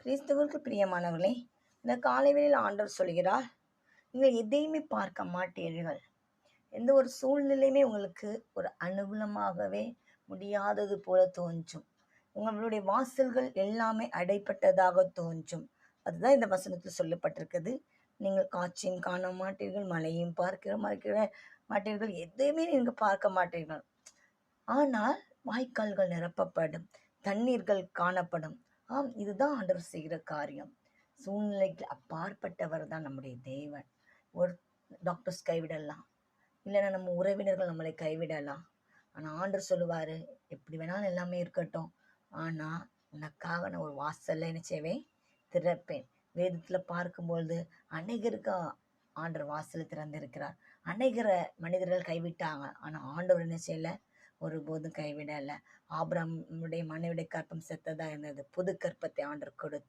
கிறிஸ்துவுக்கு பிரியமானவர்களே, இந்த காலை வேளையில் ஆண்டவர் சொல்கிறார், நீங்கள் எதையுமே பார்க்க மாட்டீர்கள். எந்த ஒரு சூழ்நிலையுமே உங்களுக்கு ஒரு அனுகூலமாகவே முடியாதது போல தோன்றும். உங்களுடைய வாசல்கள் எல்லாமே அடைப்பட்டதாக தோன்றும். அதுதான் இந்த வசனத்தில் சொல்லப்பட்டிருக்குது. நீங்கள் காட்சியும் காண மாட்டீர்கள், மழையும் மாட்டீர்கள், எதையுமே நீங்க பார்க்க மாட்டீர்கள். ஆனால் வாய்க்கால்கள் நிரப்பப்படும், தண்ணீர்கள் காணப்படும். ஆம், இதுதான் ஆண்டவர் செய்கிற காரியம். சூழ்நிலைக்கு அப்பாற்பட்டவர் தான் நம்முடைய தேவன். ஒரு டாக்டர்ஸ் கைவிடலாம், இல்லைன்னா நம்ம உறவினர்கள் நம்மளை கைவிடலாம். ஆனால் ஆண்டவர் சொல்லுவார், எப்படி வேணாலும் எல்லாமே இருக்கட்டும், ஆனால் உனக்காக நான் ஒரு வாசல்ல என்ன செய்வேன், திறப்பேன். வேதத்தில் பார்க்கும்பொழுது அநேகருக்கு ஆண்டவர் வாசல் திறந்திருக்கிறார். அநேகர மனிதர்கள் கைவிட்டாங்க, ஆனால் ஆண்டவர் என்ன செய்யலை, ஒருபோதும் கைவிடலை. ஆபிரகாமுடைய மனைவியுடைய கற்பம் செத்ததா இருந்தது, புது கற்பத்தை ஆண்டவர் கொடுத்தார்.